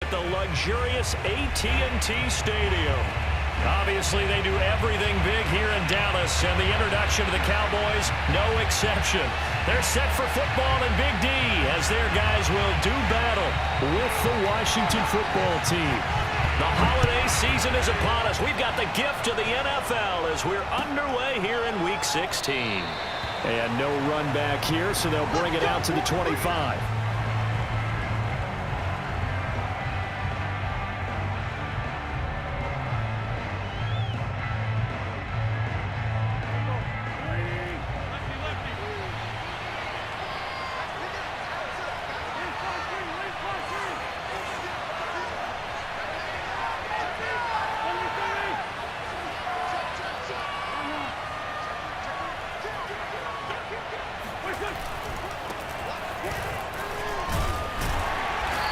at the luxurious AT&T Stadium. Obviously, they do everything big here in Dallas, and the introduction to the Cowboys, no exception. They're set for football in Big D as their guys will do battle with the Washington football team. The holiday season is upon us. We've got the gift of the NFL as we're underway here in Week 16. And no run back here, so they'll bring it out to the 25.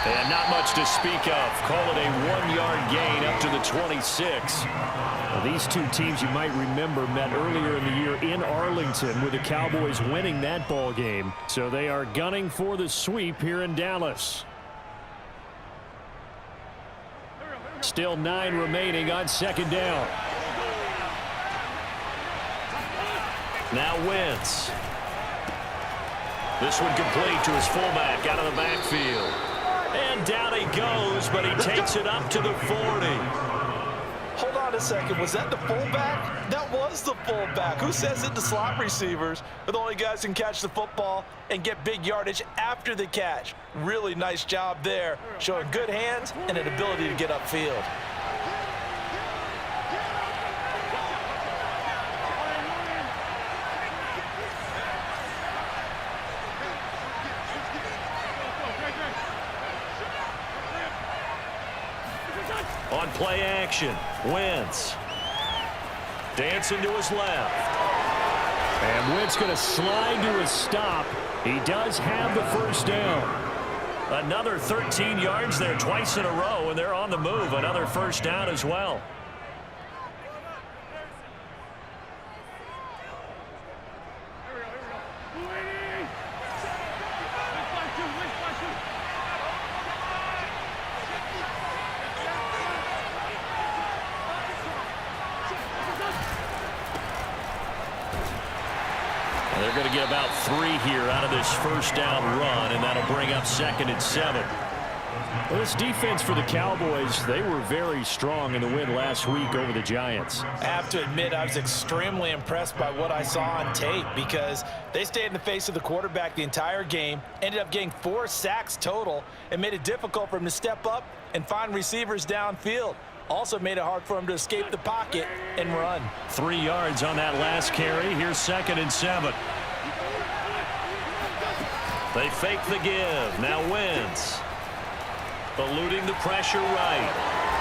And not much to speak of. Call it a 1-yard gain up to the 26. Well, these two teams you might remember met earlier in the year in Arlington with the Cowboys winning that ball game. So they are gunning for the sweep here in Dallas. Still 9 remaining on second down. Now Wentz. This one complete to his fullback out of the backfield. And down he goes, but he takes it up to the 40. Hold on a second. Was that the fullback? That was the fullback. Who says it to slot receivers are the only guys who can catch the football and get big yardage after the catch? Really nice job there, showing good hands and an ability to get upfield. On play action, Wentz. Dancing to his left. And Wentz going to slide to a stop. He does have the first down. Another 13 yards there twice in a row, and they're on the move. Another first down as well. They're going to get about 3 here out of this first down run, and that'll bring up 2nd and 7. Well, this defense for the Cowboys, they were very strong in the win last week over the Giants. I have to admit, I was extremely impressed by what I saw on tape because they stayed in the face of the quarterback the entire game, ended up getting 4 sacks total, and made it difficult for him to step up and find receivers downfield. Also made it hard for him to escape the pocket and run. 3 yards on that last carry. Here's 2nd and 7. They fake the give. Now Wentz. Eluding the pressure right.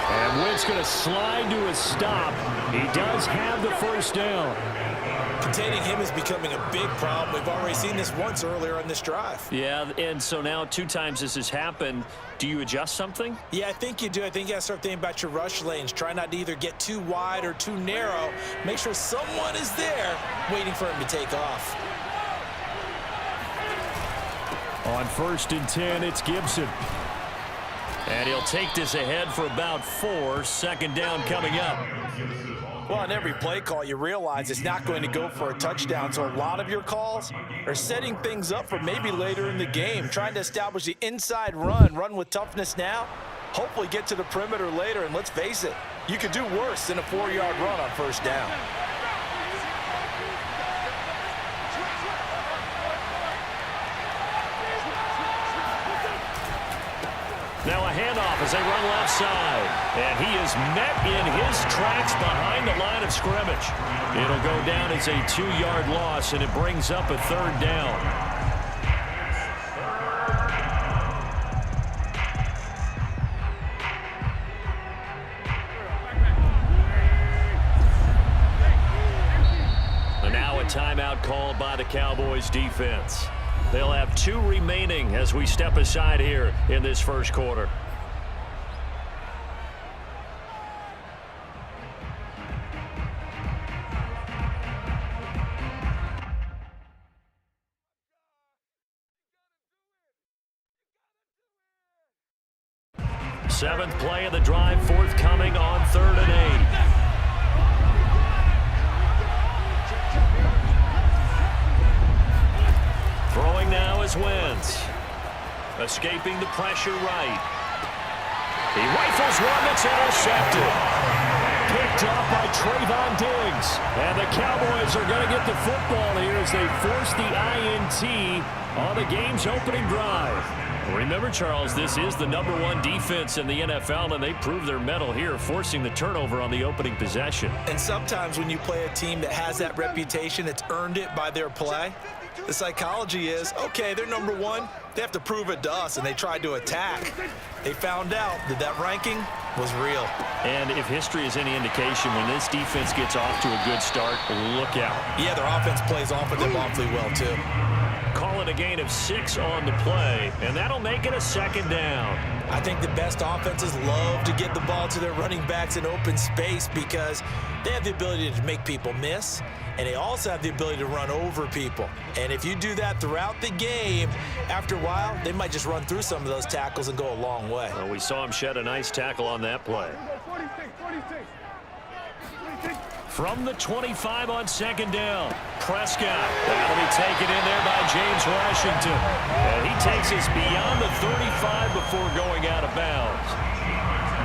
And Wentz going to slide to a stop. He does have the first down. Containing him is becoming a big problem. We've already seen this once earlier on this drive. Yeah, and so now 2 times this has happened. Do you adjust something? Yeah, I think you do. I think you got to start thinking about your rush lanes. Try not to either get too wide or too narrow. Make sure someone is there waiting for him to take off. On 1st and 10, it's Gibson. And he'll take this ahead for about 4. 2nd down coming up. Well, on every play call, you realize it's not going to go for a touchdown. So a lot of your calls are setting things up for maybe later in the game, trying to establish the inside run with toughness now, hopefully get to the perimeter later. And let's face it, you could do worse than a 4-yard run on 1st down. Now a handoff as they run left side. And he is met in his tracks behind the line of scrimmage. It'll go down as a 2-yard loss, and it brings up a 3rd down. And now a timeout called by the Cowboys defense. They'll have 2 remaining as we step aside here in this first quarter. 7th play of the drive forthcoming on 3rd and 8. Throwing now is Wentz. Escaping the pressure right. He rifles one that's intercepted. Picked up by Trayvon Diggs. And the Cowboys are going to get the football here as they force the INT on the game's opening drive. Remember, Charles, this is the #1 defense in the NFL, and they prove their mettle here, forcing the turnover on the opening possession. And sometimes when you play a team that has that reputation, it's earned it by their play. The psychology is, okay, they're #1. They have to prove it to us, and they tried to attack. They found out that that ranking was real. And if history is any indication, when this defense gets off to a good start, look out. Yeah, their offense plays off of them awfully well, too. Call it a gain of 6 on the play, and that'll make it a 2nd down. I think the best offenses love to get the ball to their running backs in open space because they have the ability to make people miss, and they also have the ability to run over people. And if you do that throughout the game, after a while, they might just run through some of those tackles and go a long way. Well, we saw him shed a nice tackle on that play. From the 25 on 2nd down, Prescott. That'll be taken in there by James Washington. And he takes us beyond the 35 before going out of bounds.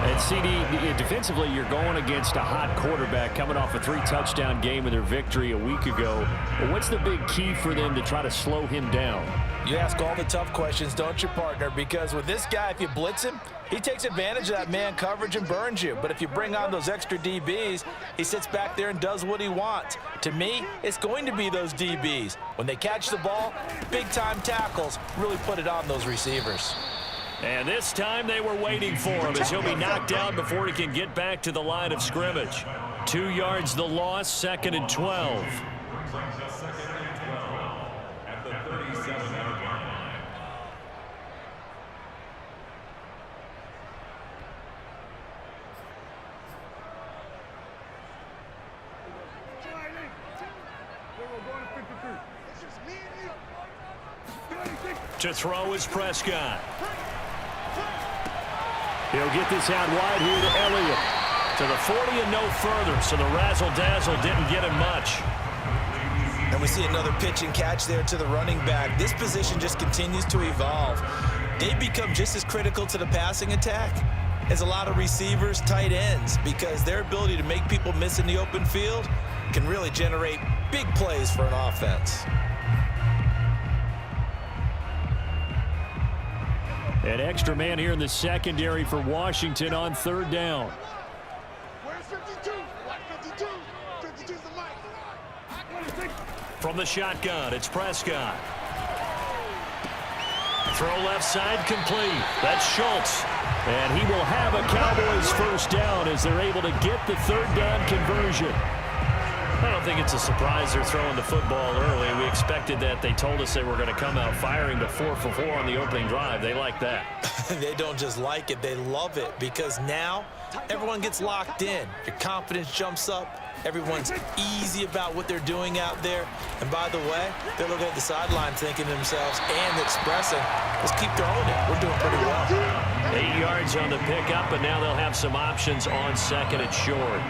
And CD, defensively, you're going against a hot quarterback coming off a 3-touchdown game in their victory a week ago. But what's the big key for them to try to slow him down? You ask all the tough questions, don't you, partner? Because with this guy, if you blitz him, he takes advantage of that man coverage and burns you. But if you bring on those extra DBs, he sits back there and does what he wants. To me, it's going to be those DBs. When they catch the ball, big-time tackles really put it on those receivers. And this time they were waiting for him as he'll be knocked down before he can get back to the line of scrimmage. 2 yards the loss, 2nd and 12. To throw is Prescott. He'll get this out wide here to Elliott. To the 40 and no further, so the razzle-dazzle didn't get him much. And we see another pitch and catch there to the running back. This position just continues to evolve. They become just as critical to the passing attack as a lot of receivers, tight ends, because their ability to make people miss in the open field can really generate big plays for an offense. An extra man here in the secondary for Washington on 3rd down. Where's 52? 52? 52's the mic. From the shotgun, it's Prescott. Throw left side complete. That's Schultz. And he will have a Cowboys 1st down as they're able to get the 3rd down conversion. I don't think it's a surprise they're throwing the football early. We expected that. They told us they were going to come out firing to 4 for 4 on the opening drive. They like that. They don't just like it, they love it, because now everyone gets locked in. Your confidence jumps up. Everyone's easy about what they're doing out there. And by the way, they're looking at the sideline thinking to themselves and expressing, let's keep throwing it. We're doing pretty well. 8 yards on the pickup, but now they'll have some options on 2nd and short.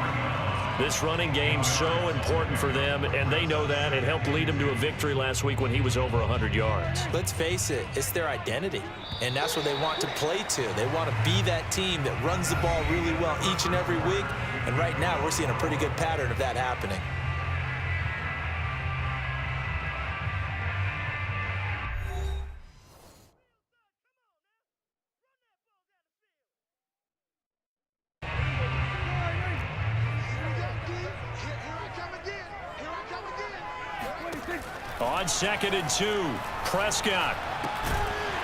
This running game so important for them, and they know that. It helped lead them to a victory last week when he was over 100 yards. Let's face it, it's their identity, and that's what they want to play to. They want to be that team that runs the ball really well each and every week, and right now we're seeing a pretty good pattern of that happening. On 2nd and 2, Prescott.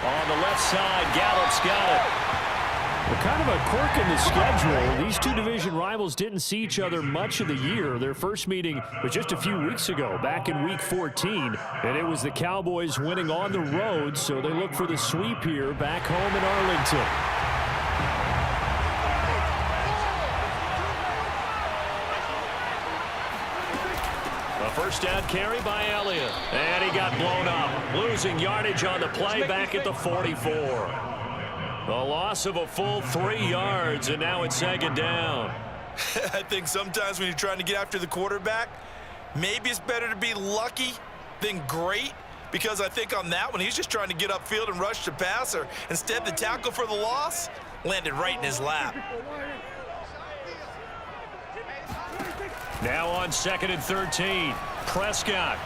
On the left side, Gallup's got it. Well, kind of a quirk in the schedule. These two division rivals didn't see each other much of the year. Their first meeting was just a few weeks ago, back in Week 14. And it was the Cowboys winning on the road, so they look for the sweep here back home in Arlington. First down carry by Elliott. And he got blown up. Losing yardage on the play back at the 44. A loss of a full 3 yards, and now it's 2nd down. I think sometimes when you're trying to get after the quarterback, maybe it's better to be lucky than great, because I think on that one, he's just trying to get upfield and rush the passer. Instead, the tackle for the loss landed right in his lap. Now on 2nd and 13, Prescott.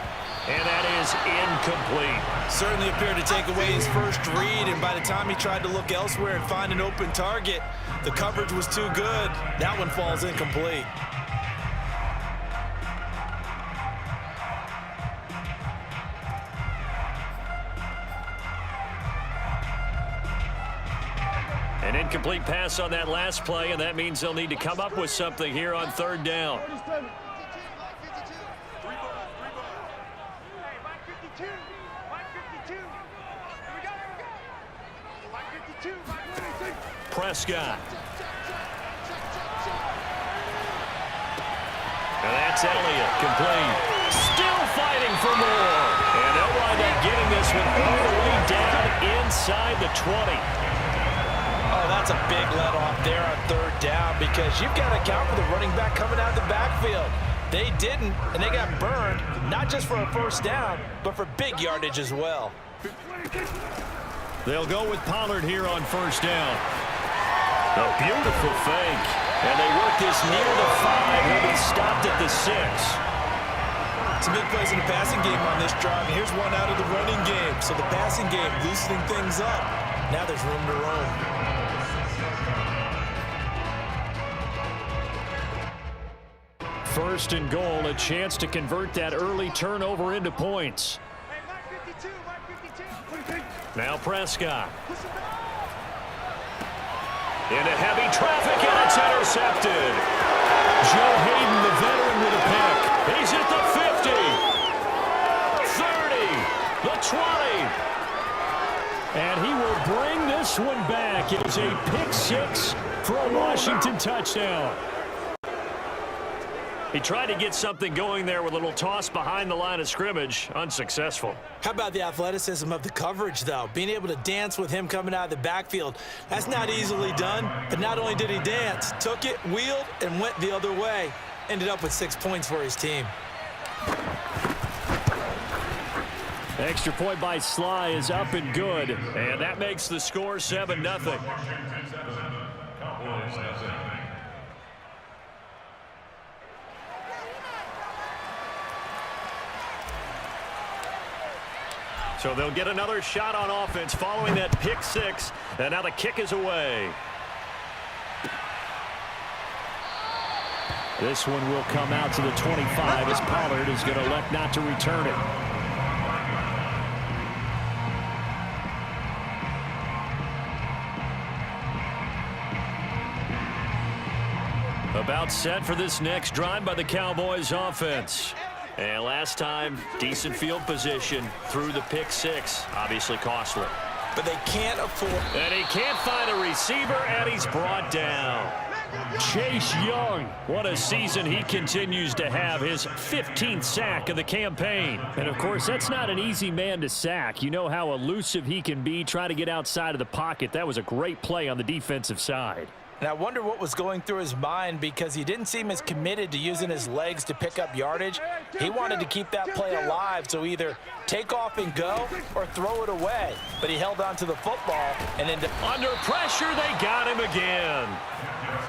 And that is incomplete. Certainly appeared to take away his first read, and by the time he tried to look elsewhere and find an open target, the coverage was too good. That one falls incomplete. An incomplete pass on that last play, and that means they'll need to come up with something here on 3rd down. Prescott. And that's Elliott, complete. Still fighting for more. And they'll wind up getting this one all the way down inside the 20. Oh, that's a big let off there on 3rd down, because you've got to account for the running back coming out of the backfield. They didn't, and they got burned, not just for a 1st down, but for big yardage as well. They'll go with Pollard here on 1st down. A beautiful fake. And they work this near the 5. He'll be stopped at the 6. Some big plays in the passing game on this drive. And here's one out of the running game. So the passing game loosening things up. Now there's room to roam. 1st and goal, a chance to convert that early turnover into points. Now Prescott. Into heavy traffic, and it's intercepted. Joe Hayden, the veteran, with a pick. He's at the 50, 30, the 20. And he will bring this one back. It is a pick 6 for a Washington touchdown. He tried to get something going there with a little toss behind the line of scrimmage. Unsuccessful. How about the athleticism of the coverage, though? Being able to dance with him coming out of the backfield. That's not easily done. But not only did he dance, took it, wheeled, and went the other way. Ended up with 6 points for his team. Extra point by Sly is up and good. And that makes the score 7-0. So they'll get another shot on offense following that pick 6. And now the kick is away. This one will come out to the 25 as Pollard is going to elect not to return it. About set for this next drive by the Cowboys offense. And last time, decent field position through the pick 6. Obviously costly. But they can't afford. And he can't find a receiver, and he's brought down. Chase Young, what a season he continues to have. His 15th sack of the campaign. And, of course, that's not an easy man to sack. You know how elusive he can be, try to get outside of the pocket. That was a great play on the defensive side. And I wonder what was going through his mind, because he didn't seem as committed to using his legs to pick up yardage. He wanted to keep that play alive, so either take off and go or throw it away. But he held on to the football and then under pressure, they got him again.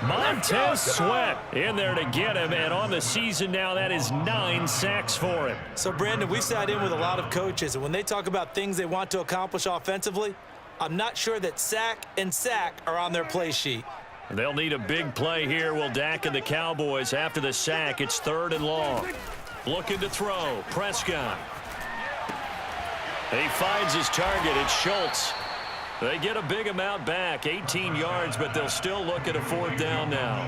Montez Sweat in there to get him, and on the season now, that is 9 sacks for him. So, Brandon, we sat in with a lot of coaches, and when they talk about things they want to accomplish offensively, I'm not sure that sack and sack are on their play sheet. They'll need a big play here. Will Dak and the Cowboys after the sack. It's 3rd and long. Looking to throw. Prescott. He finds his target. It's Schultz. They get a big amount back, 18 yards, but they'll still look at a 4th down now.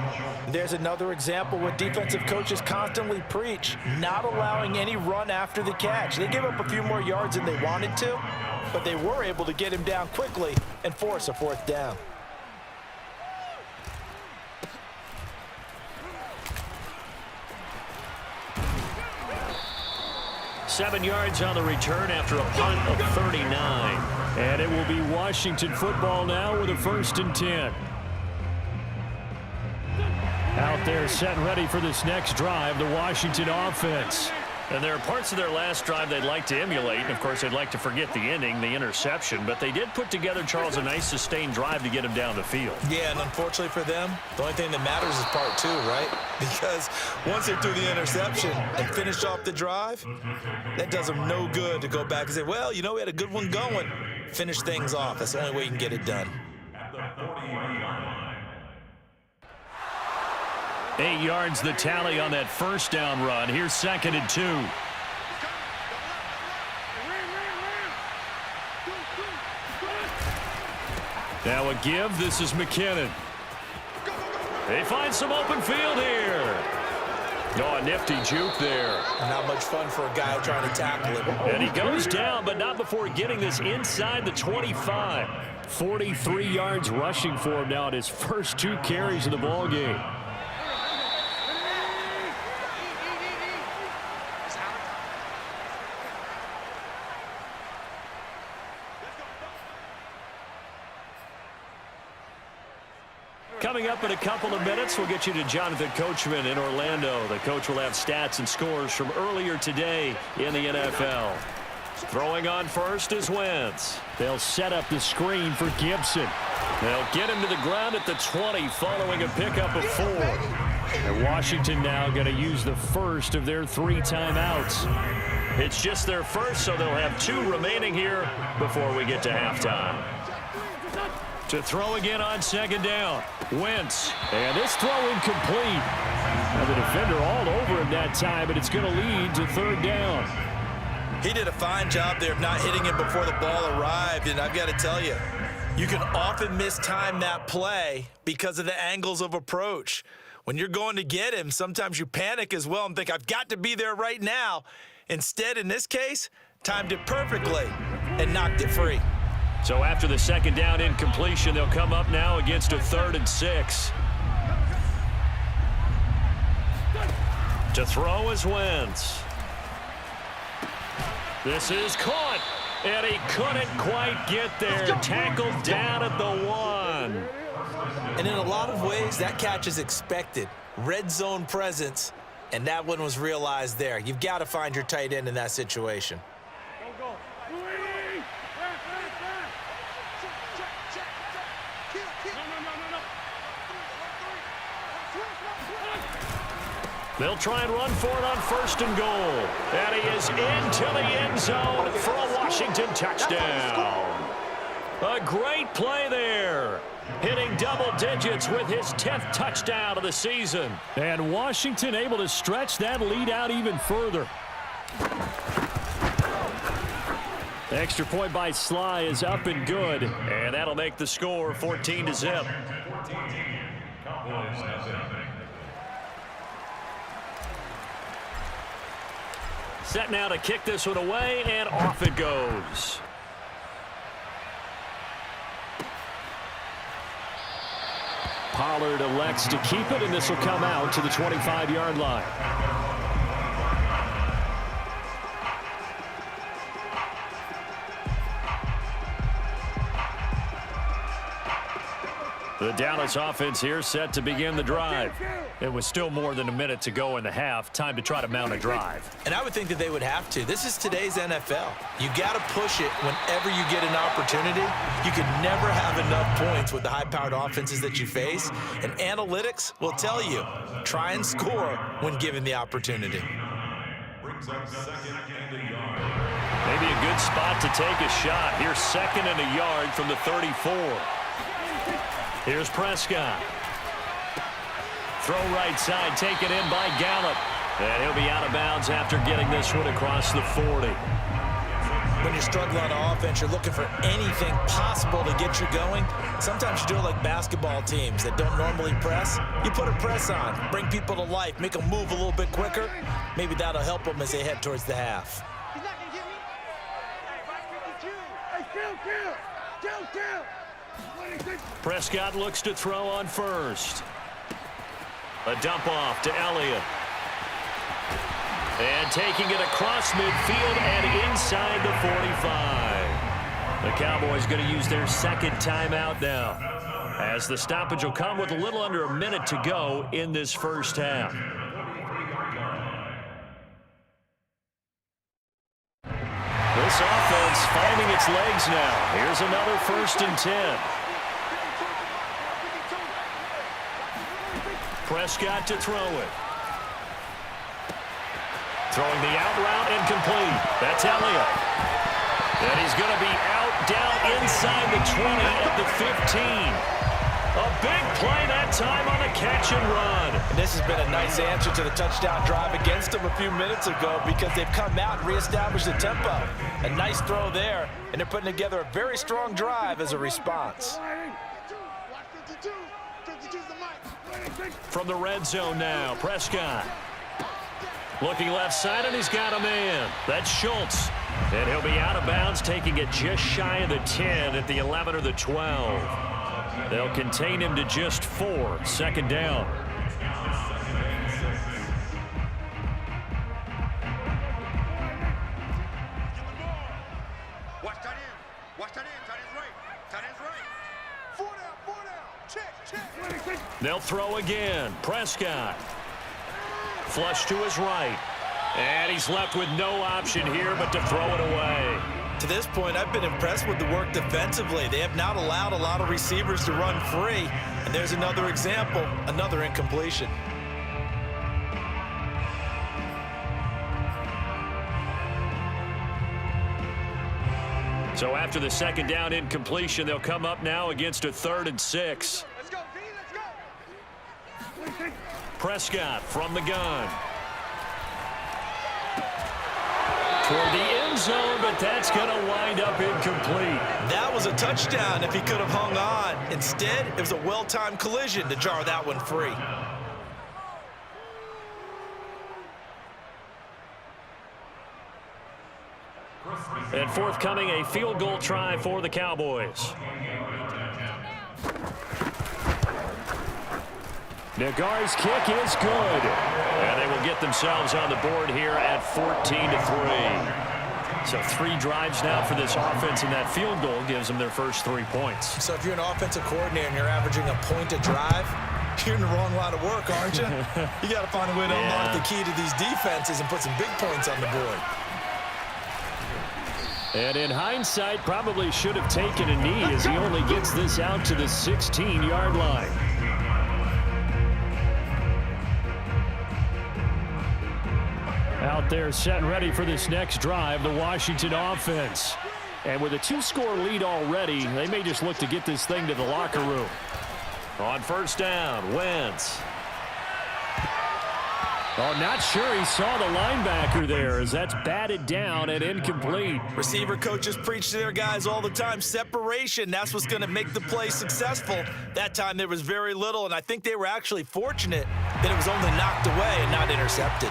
There's another example what defensive coaches constantly preach, not allowing any run after the catch. They gave up a few more yards than they wanted to, but they were able to get him down quickly and force a 4th down. 7 yards on the return after a punt of 39. And it will be Washington football now with a 1st and 10. Out there set and ready for this next drive, the Washington offense. And there are parts of their last drive they'd like to emulate. And, of course, they'd like to forget the ending, the interception. But they did put together, Charles, a nice sustained drive to get him down the field. Yeah, and unfortunately for them, the only thing that matters is part 2, right? Because once they threw the interception and finished off the drive, that does them no good to go back and say, well, you know, we had a good one going. Finish things off. That's the only way you can get it done. 8 yards the tally on that 1st down run. Here's 2nd and 2. Now a give. This is McKinnon. They find some open field here. Oh, a nifty juke there. Not much fun for a guy trying to tackle him. And he goes down, but not before getting this inside the 25. 43 yards rushing for him now at his first 2 carries of the ball game. Coming up in a couple of minutes, we'll get you to Jonathan Coachman in Orlando. The coach will have stats and scores from earlier today in the NFL. Throwing on first is Wentz. They'll set up the screen for Gibson. They'll get him to the ground at the 20 following a pickup of 4. And Washington now going to use the first of their 3 timeouts. It's just their first, so they'll have 2 remaining here before we get to halftime. To throw again on 2nd down. Wentz. And this throw incomplete. And the defender all over him that time, but it's going to lead to 3rd down. He did a fine job there of not hitting him before the ball arrived, and I've got to tell you, you can often mistime that play because of the angles of approach. When you're going to get him, sometimes you panic as well and think, I've got to be there right now. Instead, in this case, timed it perfectly and knocked it free. So after the 2nd down incompletion, they'll come up now against a 3rd and 6. To throw is Wentz. This is caught, and he couldn't quite get there. Tackled down at the 1. And in a lot of ways, that catch is expected. Red zone presence, and that one was realized there. You've got to find your tight end in that situation. They'll try and run for it on 1st and goal. And he is into the end zone for a Washington touchdown. A great play there. Hitting double digits with his 10th touchdown of the season. And Washington able to stretch that lead out even further. The extra point by Sly is up and good. And that'll make the score 14-0. Set now to kick this one away, and off it goes. Pollard elects to keep it, and this will come out to the 25-yard line. The Dallas offense here set to begin the drive. It was still more than a minute to go in the half. Time to try to mount a drive. And I would think that they would have to. This is today's NFL. You got to push it whenever you get an opportunity. You can never have enough points with the high-powered offenses that you face. And analytics will tell you, try and score when given the opportunity. Maybe a good spot to take a shot. Here's 2nd and a yard from the 34. Here's Prescott. Throw right side, taken in by Gallup. And he'll be out of bounds after getting this one across the 40. When you're struggling on offense, you're looking for anything possible to get you going. Sometimes you do it like basketball teams that don't normally press. You put a press on, bring people to life, make them move a little bit quicker. Maybe that'll help them as they head towards the half. He's not going to get me. Hey, 552. Hey, kill. Prescott looks to throw on first. A dump off to Elliott. And taking it across midfield and inside the 45. The Cowboys going to use their second timeout now, as the stoppage will come with a little under a minute to go in this first half. This offense finding its legs now. Here's another 1st and 10. Prescott to throw it. Throwing the out route incomplete. That's Elliott. And he's going to be out down inside the 20 at the 15. A big play that time on a catch and run. And this has been a nice answer to the touchdown drive against them a few minutes ago, because they've come out and reestablished the tempo. A nice throw there, and they're putting together a very strong drive as a response. From the red zone now, Prescott. Looking left side, and he's got a man. That's Schultz. And he'll be out of bounds, taking it just shy of the 10 at the 11 or the 12. They'll contain him to just 4. Second down. Watch that in. Watch that in. Tight end's right. Tight end's right. 4 down. 4 down. Check. They'll throw again. Prescott. Flush to his right. And he's left with no option here but to throw it away. To this point, I've been impressed with the work defensively. They have not allowed a lot of receivers to run free. And there's another example, another incompletion. So after the second down incompletion, they'll come up now against a 3rd and 6. Let's go, V. Let's go. Prescott from the gun. Toward the end zone, but that's going to wind up incomplete. That was a touchdown if he could have hung on. Instead, it was a well-timed collision to jar that one free. And forthcoming, a field goal try for the Cowboys. Nagar's kick is good. And they will get themselves on the board here at 14-3. So 3 drives now for this offense, and that field goal gives them their first 3 points. So if you're an offensive coordinator and you're averaging a point a drive, you're in the wrong line of work, aren't you? You got to find a way to unlock the key to these defenses and put some big points on the board. And in hindsight, probably should have taken a knee, as he only gets this out to the 16-yard line. Out there set and ready for this next drive, the Washington offense. And with a 2-score lead already, they may just look to get this thing to the locker room. On first down, Wentz. Oh, not sure he saw the linebacker there, as that's batted down and incomplete. Receiver coaches preach to their guys all the time. Separation, that's what's going to make the play successful. That time there was very little, and I think they were actually fortunate that it was only knocked away and not intercepted.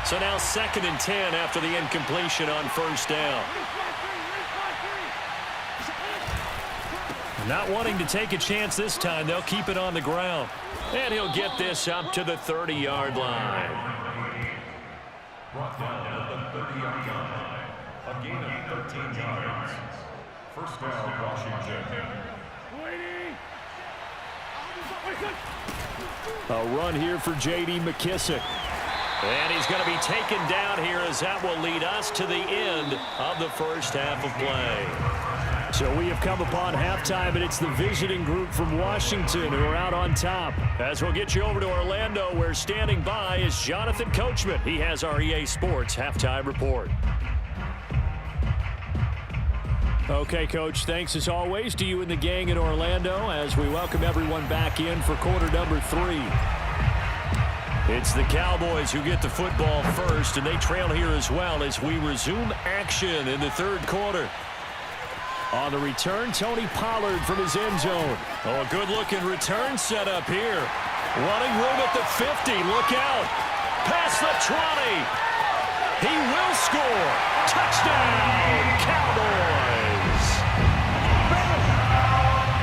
So now 2nd and 10 after the incompletion on first down. Not wanting to take a chance this time, they'll keep it on the ground. And he'll get this up to the 30-yard line. Brought down at the 30-yard line. A gain of 13 yards. First down, Washington. A run here for J.D. McKissick. And he's going to be taken down here, as that will lead us to the end of the first half of play. So we have come upon halftime, and it's the visiting group from Washington who are out on top. As we'll get you over to Orlando, where standing by is Jonathan Coachman. He has our EA Sports halftime report. Okay, Coach, thanks as always to you and the gang in Orlando as we welcome everyone back in for quarter number 3. It's the Cowboys who get the football first, and they trail here as well as we resume action in the third quarter. On the return, Tony Pollard from his end zone. Oh, a good-looking return set up here. Running room at the 50. Look out. Past the 20. He will score. Touchdown, Cowboys.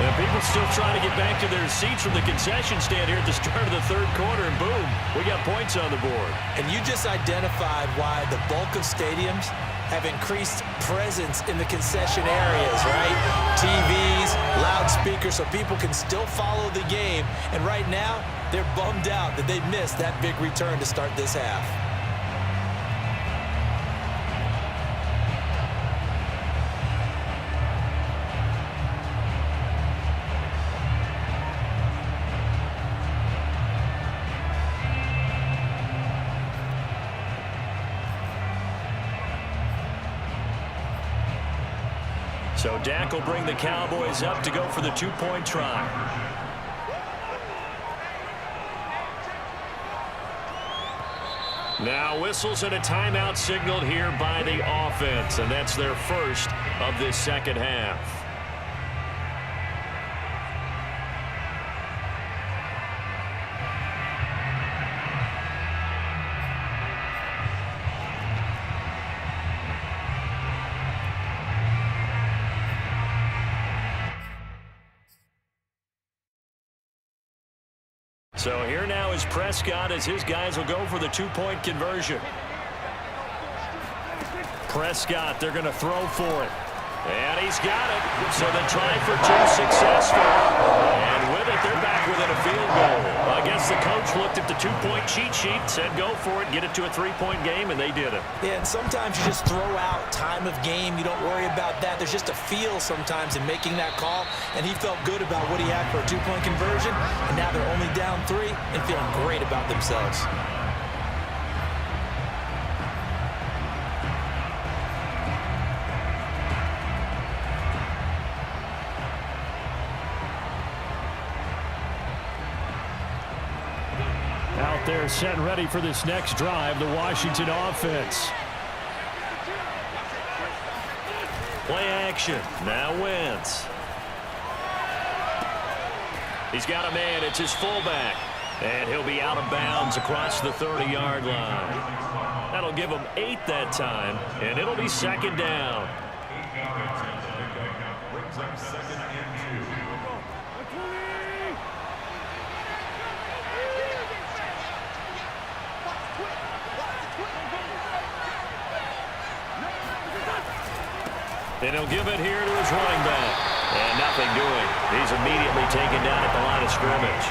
And be People still trying to get back to their seats from the concession stand here at the start of the third quarter, and boom, we got points on the board. And you just identified why the bulk of stadiums have increased presence in the concession areas, right? TVs, loudspeakers, so people can still follow the game. And right now, they're bummed out that they missed that big return to start this half. So Dak will bring the Cowboys up to go for the two-point try. Now whistles and a timeout signaled here by the offense, and that's their first of this second half. So here now is Prescott as his guys will go for the two-point conversion. Prescott, they're going to throw for it. And he's got it. So the try for two successful. And with it, they're back within a field goal. I guess the coach looked at the two-point cheat sheet, said go for it, get it to a three-point game, and they did it. Yeah, and sometimes you just throw out time of game. You don't worry about that. There's just a feel sometimes in making that call, and he felt good about what he had for a two-point conversion, and now they're only down 3 and feeling great about themselves. Out there set and ready for this next drive, the Washington offense. Play action. Now Wentz. He's got a man. It's his fullback. And he'll be out of bounds across the 30-yard line. That'll give him 8 that time, and it'll be second down. Brings up second and 2. And he'll give it here to his running back. And nothing doing. He's immediately taken down at the line of scrimmage.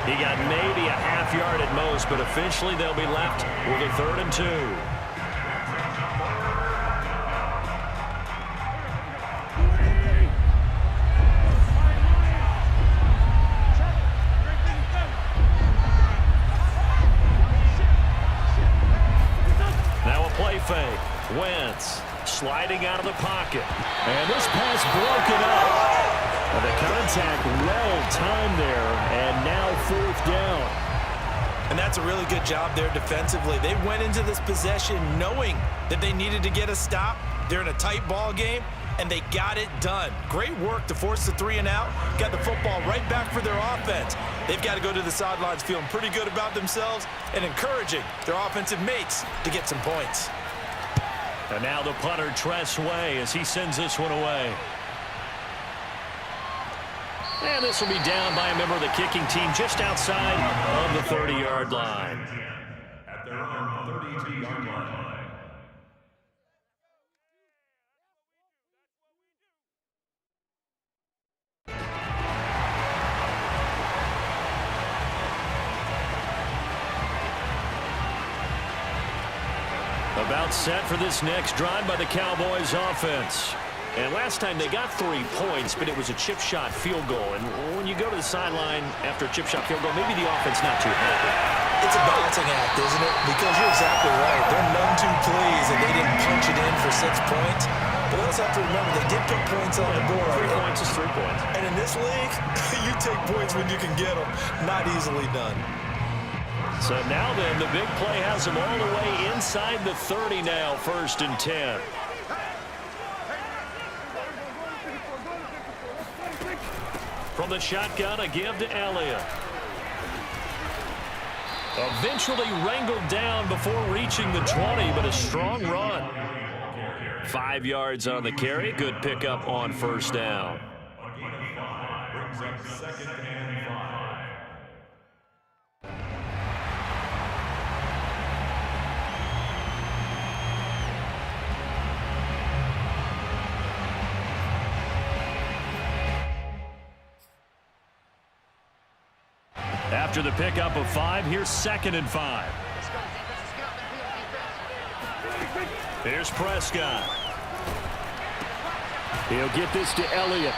He got maybe a half yard at most, but officially they'll be left with a 3rd and 2. Now a play fake. Wentz sliding out of the pocket. And this pass broken up. And the contact well timed there, and now 4th down. And that's a really good job there defensively. They went into this possession knowing that they needed to get a stop. They're in a tight ball game, and they got it done. Great work to force the 3 and out. Got the football right back for their offense. They've got to go to the sidelines feeling pretty good about themselves and encouraging their offensive mates to get some points. And now the punter, Tress Way, as he sends this one away. And this will be down by a member of the kicking team just outside of the 30-yard line. At their own 32-yard line. About set for this next drive by the Cowboys offense. And last time they got 3 points, but it was a chip shot field goal. And when you go to the sideline after a chip shot field goal, maybe the offense not too happy. It's a balancing act, isn't it? Because you're exactly right. They're none too pleased that they didn't punch it in for 6 points. But let's have to remember, they did put points on the board. 3 points is 3 points. And in this league, you take points when you can get them. Not easily done. So now then, the big play has them all the way inside the 30 now, 1st and 10. From the shotgun, a give to Elliott. Eventually wrangled down before reaching the 20, but a strong run. 5 yards on the carry. Good pickup on 1st down. brings up 2nd and 5. After the pickup of 5, here's 2nd and 5. Here's Prescott. He'll get this to Elliott.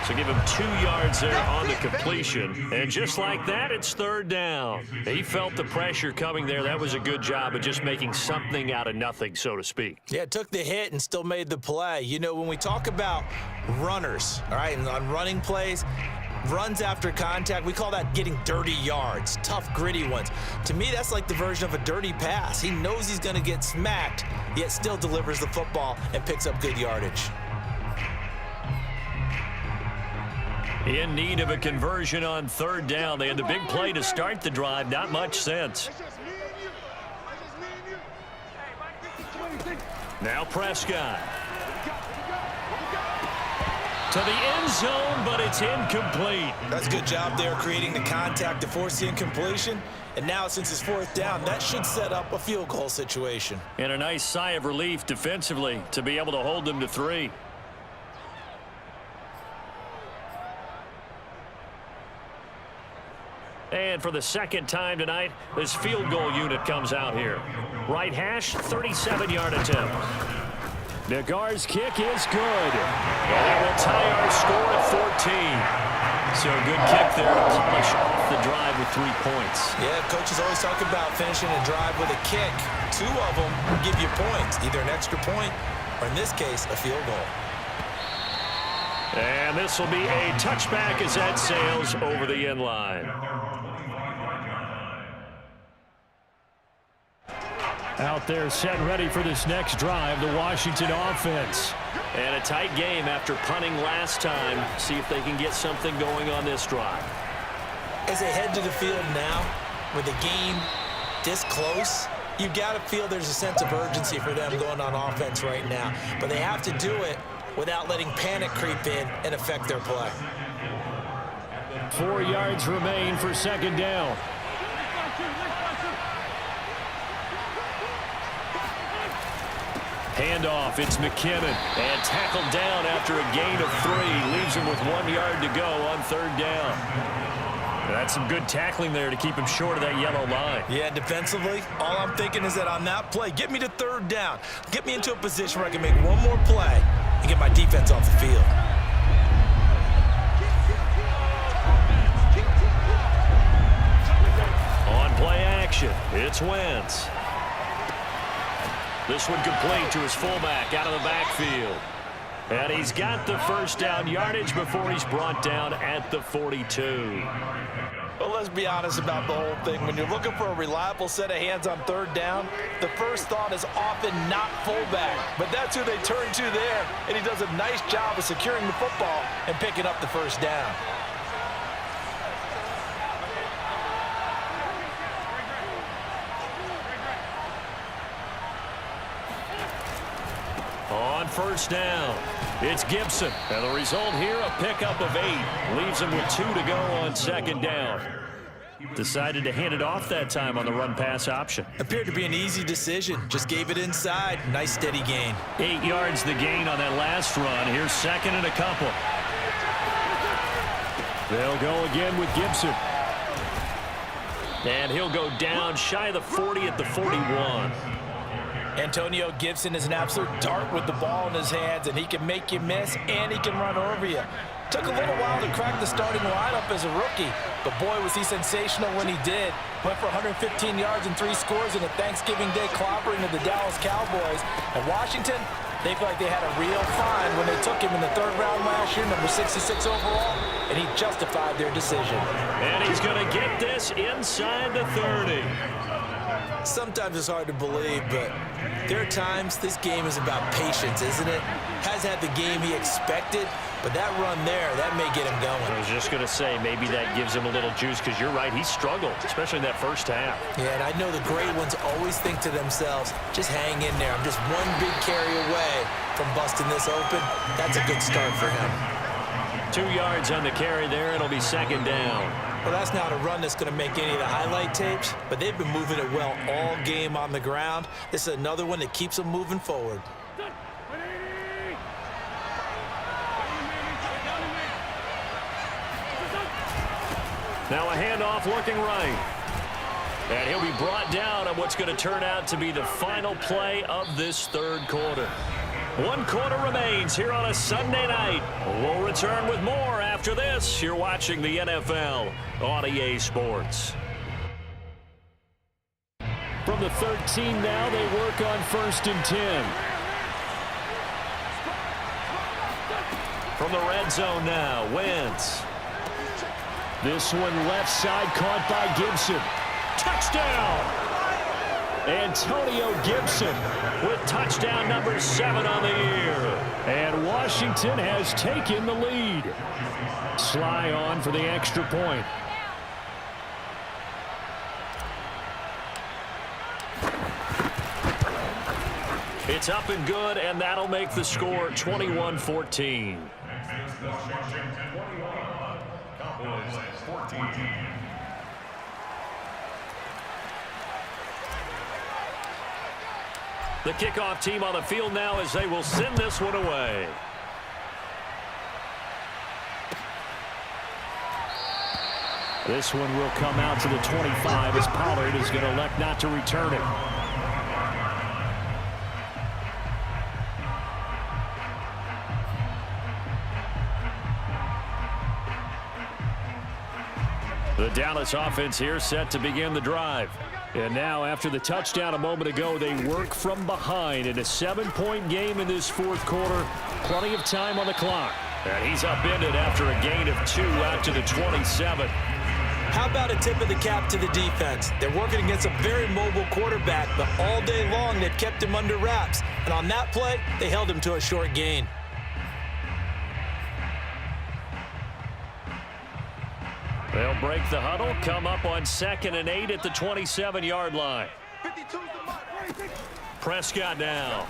So give him 2 yards there on the completion. And just like that, it's 3rd down. He felt the pressure coming there. That was a good job of just making something out of nothing, so to speak. Yeah, took the hit and still made the play. You know, when we talk about runners, all right, and on running plays, runs after contact, we call that getting dirty yards, tough, gritty ones. To me, that's like the version of a dirty pass. He knows he's going to get smacked, yet still delivers the football and picks up good yardage. In need of a conversion on 3rd down. They had the big play to start the drive. Not much sense. Now Prescott. To the end zone, but it's incomplete. That's a good job there creating the contact to force the incompletion. And now, since it's 4th down, that should set up a field goal situation. And a nice sigh of relief defensively to be able to hold them to 3. And for the 2nd time tonight, this field goal unit comes out here. Right hash, 37-yard attempt. Nagar's kick is good. And it will tie our score at 14. So a good kick there to polish off the drive with 3 points. Yeah, coaches always talk about finishing a drive with a kick. 2 of them will give you points, either an extra point or, in this case, a field goal. And this will be a touchback as that sails over the end line. Out there set ready for this next drive, the Washington offense. And a tight game after punting last time. See if they can get something going on this drive. As they head to the field now, with the game this close, you've got to feel there's a sense of urgency for them going on offense right now. But they have to do it without letting panic creep in and affect their play. 4 yards remain for 2nd down. Handoff, it's McKinnon. And tackled down after a gain of 3. Leaves him with 1 yard to go on 3rd down. That's some good tackling there to keep him short of that yellow line. Yeah, defensively, all I'm thinking is that on that play, get me to 3rd down. Get me into a position where I can make one more play and get my defense off the field. On play action, it's Wentz. This one complete to his fullback out of the backfield. And he's got the 1st down yardage before he's brought down at the 42. Well, let's be honest about the whole thing. When you're looking for a reliable set of hands on 3rd down, the first thought is often not fullback. But that's who they turn to there, and he does a nice job of securing the football and picking up the 1st down. On 1st down, it's Gibson. And the result here, a pickup of 8. Leaves him with 2 to go on 2nd down. Decided to hand it off that time on the run-pass option. Appeared to be an easy decision. Just gave it inside. Nice steady gain. 8 yards the gain on that last run. Here's 2nd and a couple. They'll go again with Gibson. And he'll go down shy of the 40 at the 41. Antonio Gibson is an absolute dart with the ball in his hands, and he can make you miss, and he can run over you. Took a little while to crack the starting lineup as a rookie, but boy, was he sensational when he did. Went for 115 yards and 3 scores in a Thanksgiving Day clobbering of the Dallas Cowboys. And Washington, they feel like they had a real find when they took him in the 3rd round last year, number 66 overall, and he justified their decision. And he's going to get this inside the 30. Sometimes it's hard to believe, but there are times this game is about patience, isn't it? Has had the game he expected, but that run there, that may get him going. I was just going to say, maybe that gives him a little juice, because you're right, he struggled, especially in that 1st half. Yeah, and I know the great ones always think to themselves, just hang in there. I'm just one big carry away from busting this open. That's a good start for him. 2 yards on the carry there. It'll be second down. Well, that's not a run that's going to make any of the highlight tapes, but they've been moving it well all game on the ground. This is another one that keeps them moving forward. Now a handoff looking right. And he'll be brought down on what's going to turn out to be the final play of this third quarter. 1 quarter remains here on a Sunday night. We'll return with more after this. You're watching the NFL on EA Sports. From the 13 now, they work on 1st and 10. From the red zone now, Wentz. This one left side caught by Gibson. Touchdown! Antonio Gibson with touchdown number 7 on the year. And Washington has taken the lead. Sly on for the extra point. It's up and good, and that'll make the score 21-14. Washington 21, Cowboys 14. The kickoff team on the field now as they will send this one away. This one will come out to the 25 as Pollard is going to elect not to return it. The Dallas offense here set to begin the drive. And now, after the touchdown a moment ago, they work from behind in a 7-point game in this fourth quarter. Plenty of time on the clock. And he's upended after a gain of 2 out to the 27. How about a tip of the cap to the defense? They're working against a very mobile quarterback, but all day long they've kept him under wraps. And on that play, they held him to a short gain. They'll break the huddle, come up on 2nd and 8 at the 27-yard line. Prescott now.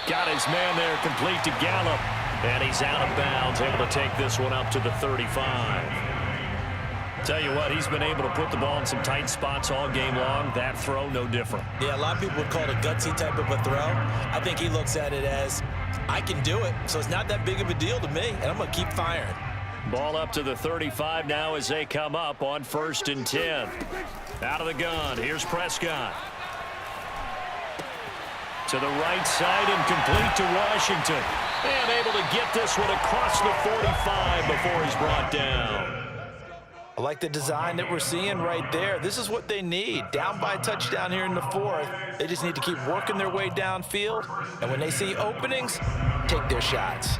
Got his man there complete to Gallup. And he's out of bounds, able to take this one up to the 35. Tell you what, he's been able to put the ball in some tight spots all game long. That throw, no different. Yeah, a lot of people would call it a gutsy type of a throw. I think he looks at it as, I can do it, so it's not that big of a deal to me, and I'm going to keep firing. Ball up to the 35 now as they come up on 1st and 10. Out of the gun, here's Prescott. To the right side and complete to Washington. And able to get this one across the 45 before he's brought down. I like the design that we're seeing right there. This is what they need. Down by a touchdown here in the 4th. They just need to keep working their way downfield. And when they see openings, take their shots.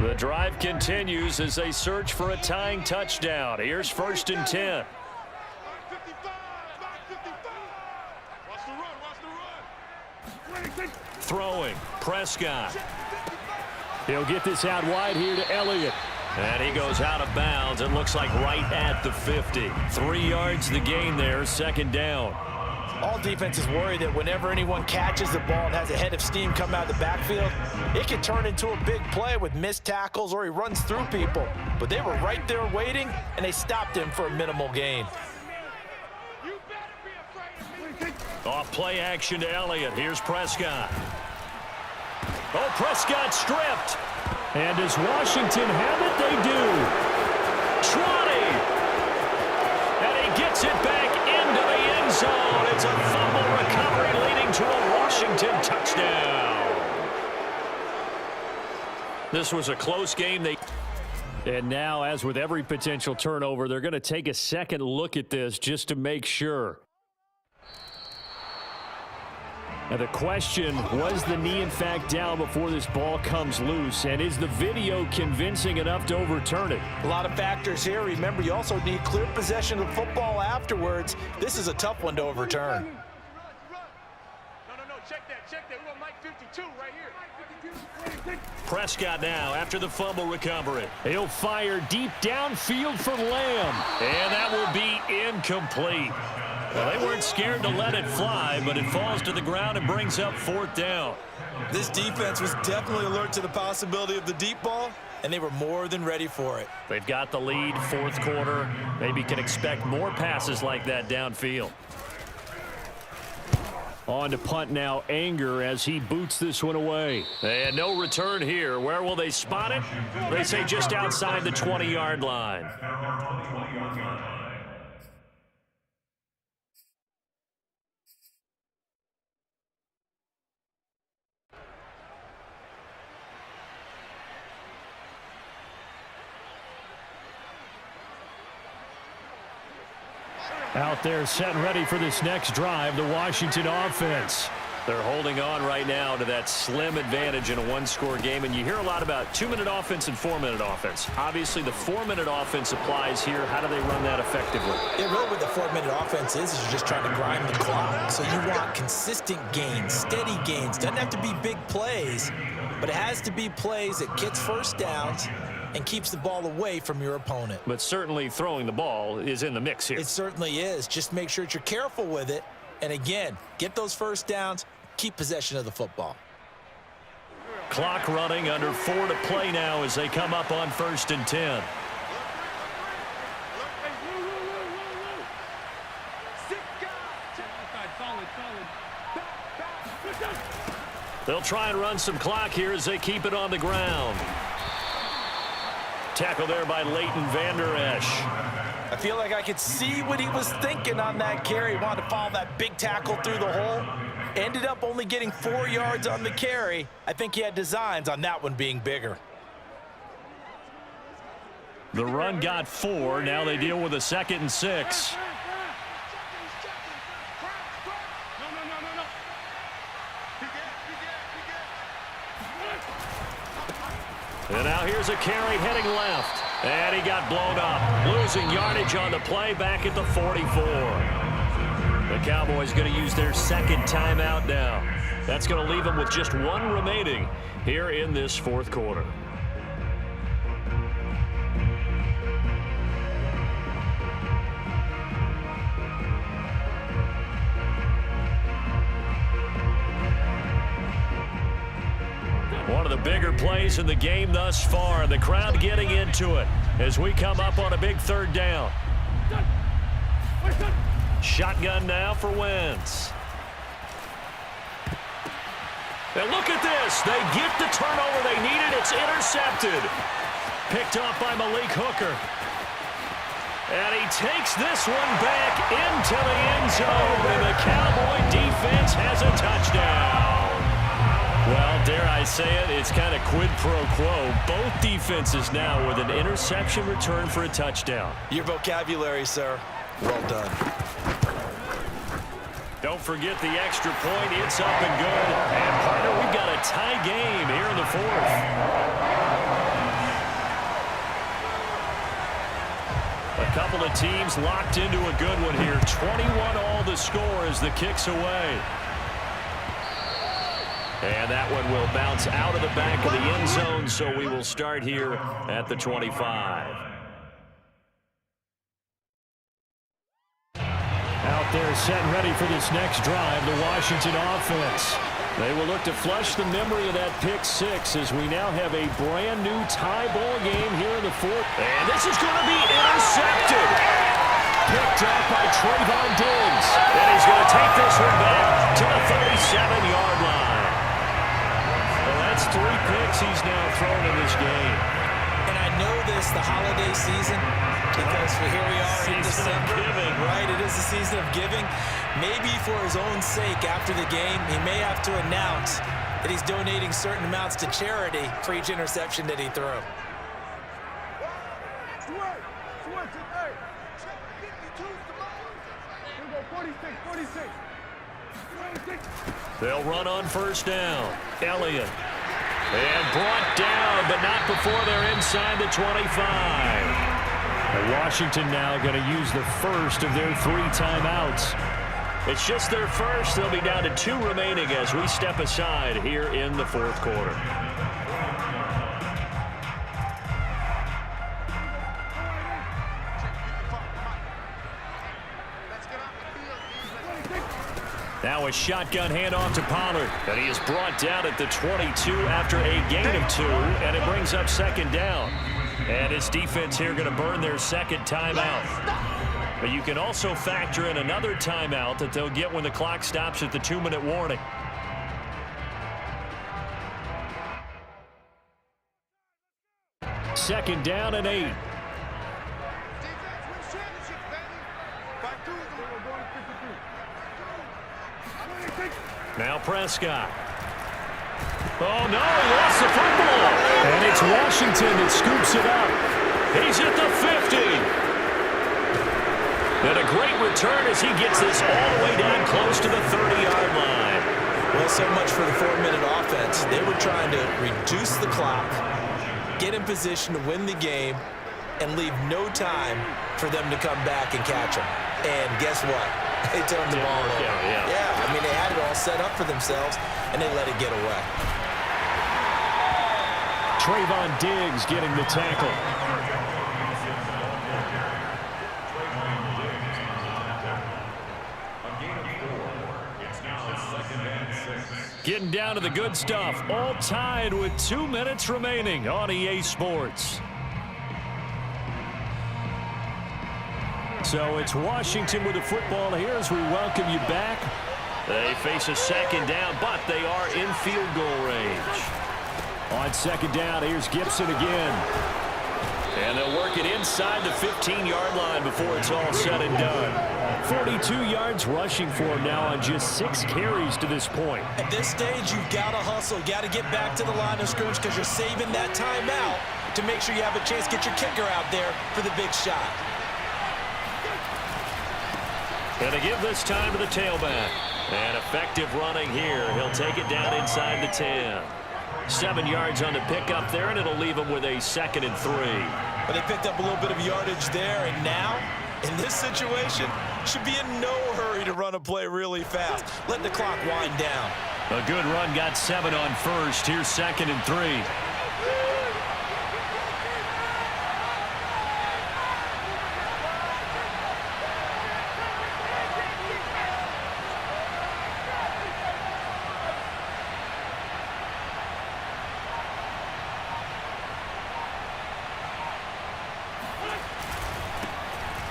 The drive continues as they search for a tying touchdown. Here's 1st and 10. Throwing, Prescott. He'll get this out wide here to Elliott. And he goes out of bounds. It looks like right at the 50. 3 yards the gain there, 2nd down. All defenses worry that whenever anyone catches the ball and has a head of steam come out of the backfield, it can turn into a big play with missed tackles or he runs through people. But they were right there waiting, and they stopped him for a minimal gain. Off play action to Elliott. Here's Prescott. Oh, Prescott stripped. And does Washington have it? They do. Trotty. And he gets it back into the end zone. It's a fumble recovery leading to a Washington touchdown. This was a close game. And now, as with every potential turnover, they're going to take a second look at this just to make sure. Now the question, was the knee in fact down before this ball comes loose? And is the video convincing enough to overturn it? A lot of factors here. Remember, you also need clear possession of the football afterwards. This is a tough one to overturn. No, check that. We want Mike 52 right here. Prescott now after the fumble recovery. He'll fire deep downfield for Lamb. And that will be incomplete. Well, they weren't scared to let it fly, but it falls to the ground and brings up 4th down. This defense was definitely alert to the possibility of the deep ball, and they were more than ready for it. They've got the lead, 4th quarter. Maybe can expect more passes like that downfield. On to punt now, Anger, as he boots this one away. And no return here. Where will they spot it? They say just outside the 20-yard line. Out there set and ready for this next drive, the Washington offense. They're holding on right now to that slim advantage in a one-score game, and you hear a lot about 2-minute offense and 4-minute offense. Obviously, the 4-minute offense applies here. How do they run that effectively? Yeah, really what the 4-minute offense is you're just trying to grind the clock. So you want consistent gains, steady gains. Doesn't have to be big plays, but it has to be plays that gets first downs and keeps the ball away from your opponent. But certainly throwing the ball is in the mix here. It certainly is. Just make sure that you're careful with it. And again, get those first downs, keep possession of the football. Clock running, under 4 to play now as they come up on 1st and 10. They'll try and run some clock here as they keep it on the ground. Tackle there by Leighton Vander Esch. I feel like I could see what he was thinking on that carry. He wanted to follow that big tackle through the hole. Ended up only getting 4 yards on the carry. I think he had designs on that one being bigger. The run got 4. Now they deal with a 2nd and 6. And now here's a carry heading left. And he got blown up. Losing yardage on the play back at the 44. The Cowboys going to use their 2nd timeout now. That's going to leave them with just 1 remaining here in this 4th quarter. One of the bigger plays in the game thus far. The crowd getting into it as we come up on a big 3rd down. Shotgun now for Wentz. And look at this. They get the turnover they needed. It's intercepted. Picked off by Malik Hooker. And he takes this one back into the end zone. And the Cowboy defense has a touchdown. Well, dare I say it, it's kind of quid pro quo. Both defenses now with an interception return for a touchdown. Your vocabulary, sir. Well done. Don't forget the extra point. It's up and good. And, partner, we've got a tie game here in the 4th. A couple of teams locked into a good one here. 21 all the score as the kick's away. And that one will bounce out of the back of the end zone, so we will start here at the 25. Out there set and ready for this next drive, the Washington offense. They will look to flush the memory of that pick 6 as we now have a brand new tie ball game here in the 4th. And this is going to be intercepted. Picked up by Trayvon Diggs. And he's going to take this one back to the 37-yard line. Well, that's 3 picks he's now thrown in this game. And I know this, the holiday season, because here we are in December, right? It is the season of giving. Maybe for his own sake, after the game, he may have to announce that he's donating certain amounts to charity for each interception that he threw. They'll run on 1st down. Elliott. And brought down, but not before they're inside the 25. Washington now going to use the first of their 3 timeouts. It's just their first. They'll be down to 2 remaining as we step aside here in the 4th quarter. Now a shotgun handoff to Pollard. And he is brought down at the 22 after a gain of 2. And it brings up second down. And his defense here going to burn their second timeout. But you can also factor in another timeout that they'll get when the clock stops at the 2-minute warning. Second down and 8. Now Prescott. Oh, no, he lost the football. And it's Washington that scoops it up. He's at the 50. And a great return as he gets this all the way down close to the 30-yard line. Well, so much for the 4-minute offense. They were trying to reduce the clock, get in position to win the game, and leave no time for them to come back and catch them. And guess what? They turned the ball over. Yeah, I mean, they had it all set up for themselves, and they let it get away. Trayvon Diggs getting the tackle. Getting down to the good stuff. All tied with 2 minutes remaining on EA Sports. So it's Washington with the football here as we welcome you back. They face a second down, but they are in field goal range. On second down, here's Gibson again. And they'll work it inside the 15-yard line before it's all said and done. 42 yards rushing for him now on just 6 carries to this point. At this stage, you've got to hustle. You've got to get back to the line of scrimmage because you're saving that timeout to make sure you have a chance to get your kicker out there for the big shot. Going to give this time to the tailback. And effective running here. He'll take it down inside the 10. 7 yards on the pickup there, and it'll leave him with a 2nd and 3. But they picked up a little bit of yardage there, and now, in this situation, should be in no hurry to run a play really fast. Let the clock wind down. A good run, got 7 on first. Here's 2nd and 3.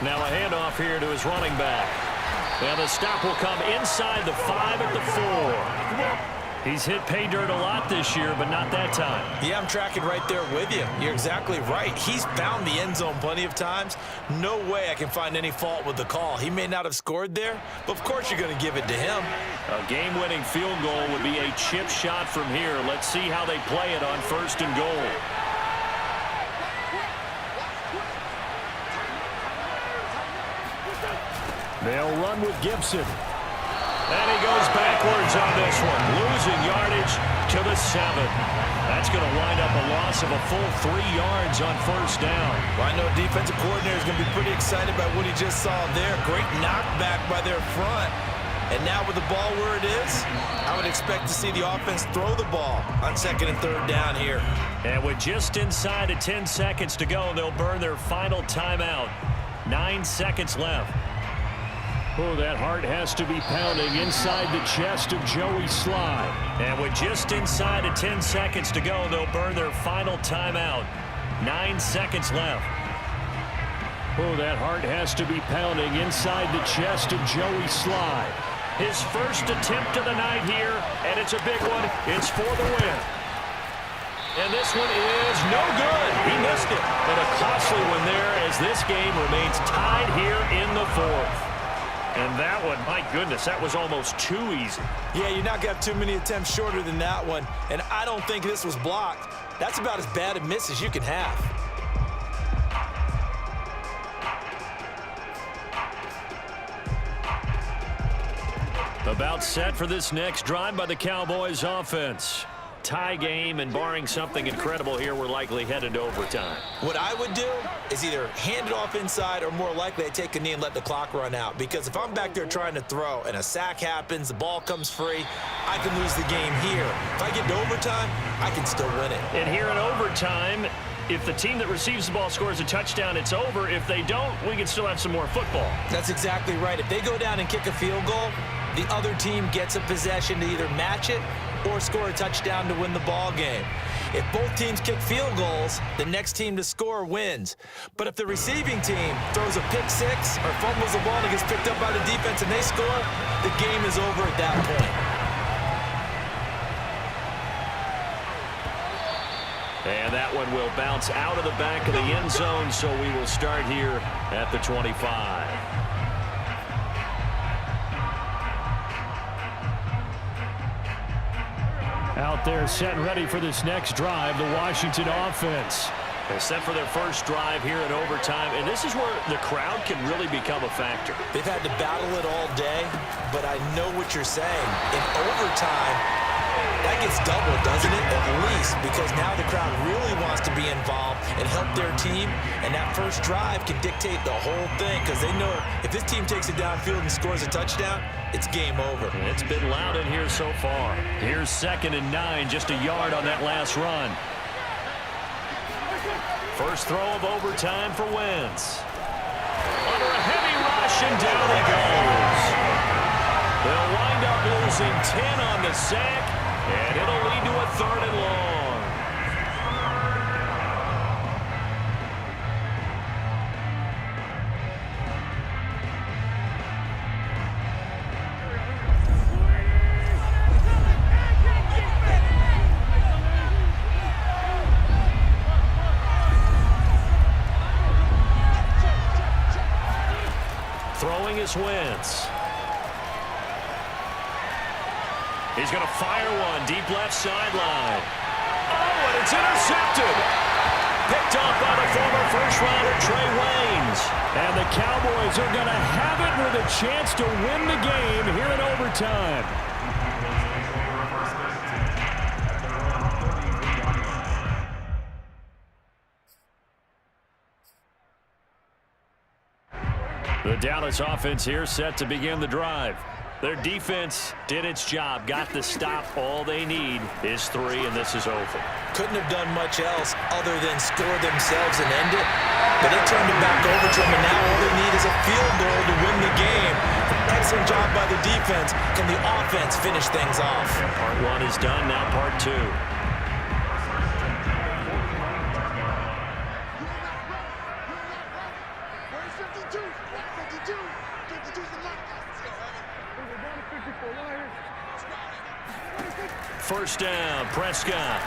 Now a handoff here to his running back. And the stop will come inside the 5 at the 4. He's hit pay dirt a lot this year, but not that time. Yeah, I'm tracking right there with you. You're exactly right. He's found the end zone plenty of times. No way I can find any fault with the call. He may not have scored there, but of course you're going to give it to him. A game-winning field goal would be a chip shot from here. Let's see how they play it on 1st and goal. They'll run with Gibson. And he goes backwards on this one, losing yardage to the 7. That's going to wind up a loss of a full 3 yards on 1st down. Well, I know defensive coordinator is going to be pretty excited about what he just saw there. Great knockback by their front. And now with the ball where it is, I would expect to see the offense throw the ball on 2nd and 3rd down here. And with just inside of 10 seconds to go, they'll burn their final timeout. 9 seconds left. Oh, that heart has to be pounding inside the chest of Joey Sly. And with just inside of 10 seconds to go, they'll burn their final timeout. 9 seconds left. Oh, that heart has to be pounding inside the chest of Joey Sly. His first attempt of the night here, and it's a big one. It's for the win. And this one is no good. He missed it. And a costly one there as this game remains tied here in the 4th. And that one, my goodness, that was almost too easy. Yeah, you're not going to have too many attempts shorter than that one. And I don't think this was blocked. That's about as bad a miss as you can have. About set for this next drive by the Cowboys offense. Tie game, and barring something incredible here, we're likely headed to overtime. What I would do is either hand it off inside or more likely I take a knee and let the clock run out. Because if I'm back there trying to throw and a sack happens, the ball comes free, I can lose the game here. If I get to overtime, I can still win it. And here in overtime, if the team that receives the ball scores a touchdown, it's over. If they don't, we can still have some more football. That's exactly right. If they go down and kick a field goal, the other team gets a possession to either match it or score a touchdown to win the ball game. If both teams kick field goals, the next team to score wins. But if the receiving team throws a pick six or fumbles the ball and it gets picked up by the defense and they score, the game is over at that point. And that one will bounce out of the back of the end zone, so we will start here at the 25. Out there set and ready for this next drive, the Washington offense. They're set for their first drive here in overtime, and this is where the crowd can really become a factor. They've had to battle it all day, but I know what you're saying. In overtime, that gets doubled, doesn't it? At least, because now the crowd really wants to be involved and help their team, and that first drive can dictate the whole thing because they know if this team takes it downfield and scores a touchdown, it's game over. It's been loud in here so far. Here's 2nd and 9, just a yard on that last run. First throw of overtime for Wentz. Under a heavy rush, and down he goes. They'll wind up losing 10 on the sack, and it'll lead to a 3rd and long. Throwing is Wentz. He's going to fire one deep left sideline. Oh, and it's intercepted. Picked off by the former first-rounder Trey Waynes. And the Cowboys are going to have it with a chance to win the game here in overtime. The Dallas offense here set to begin the drive. Their defense did its job, got the stop. All they need is 3, and this is over. Couldn't have done much else other than score themselves and end it. But they turned it back over to them, and now all they need is a field goal to win the game. An excellent job by the defense. Can the offense finish things off? Part 1 is done, now part 2. First down, Prescott.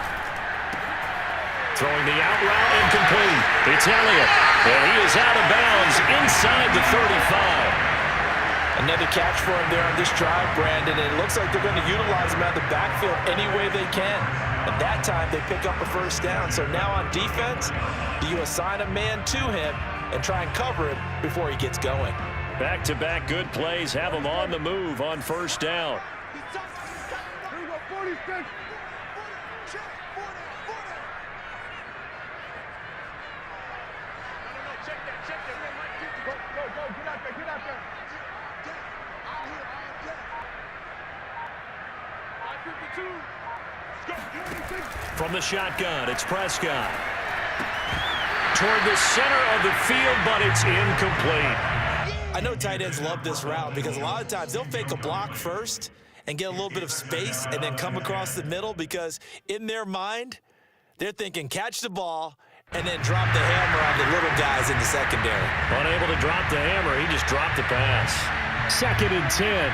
Throwing the out route, incomplete. It's Elliott, and he is out of bounds inside the 35. Another catch for him there on this drive, Brandon, and it looks like they're going to utilize him out of the backfield any way they can. At that time, they pick up a first down. So now on defense, do you assign a man to him and try and cover him before he gets going? Back-to-back good plays have him on the move on first down. From the shotgun, it's Prescott. Toward the center of the field, but it's incomplete. I know tight ends love this route because a lot of times they'll fake a block first and get a little bit of space and then come across the middle because in their mind, they're thinking catch the ball and then drop the hammer on the little guys in the secondary. Unable to drop the hammer, he just dropped the pass. 2nd and 10.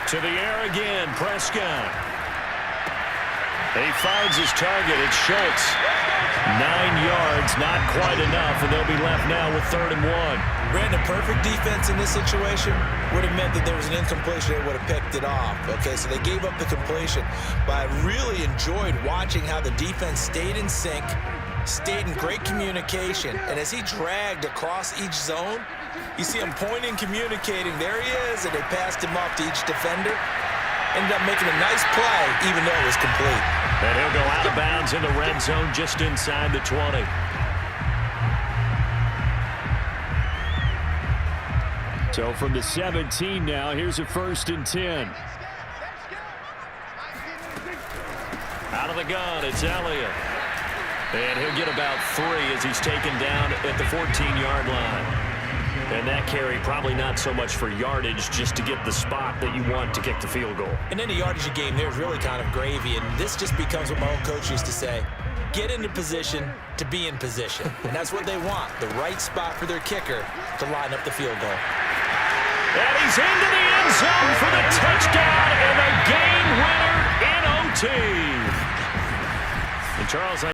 To the air again, Prescott. He finds his target. It's Schultz. 9 yards, not quite enough, and they'll be left now with 3rd and 1. Brandon, perfect defense in this situation would have meant that there was an incompletion. They would have picked it off. Okay, so they gave up the completion. But I really enjoyed watching how the defense stayed in sync, stayed in great communication, and as he dragged across each zone, you see him pointing, communicating. There he is, and they passed him off to each defender. Ended up making a nice play, even though it was complete. And he'll go out of bounds in the red zone just inside the 20. So from the 17 now, here's a 1st and 10. Out of the gun, it's Elliott. And he'll get about 3 as he's taken down at the 14-yard line. And that carry probably not so much for yardage, just to get the spot that you want to kick the field goal. And any yardage game there is really kind of gravy, and this just becomes what my old coach used to say: get into position to be in position. And that's what they want, the right spot for their kicker to line up the field goal. And he's into the end zone for the touchdown and the game winner in OT. And Charles,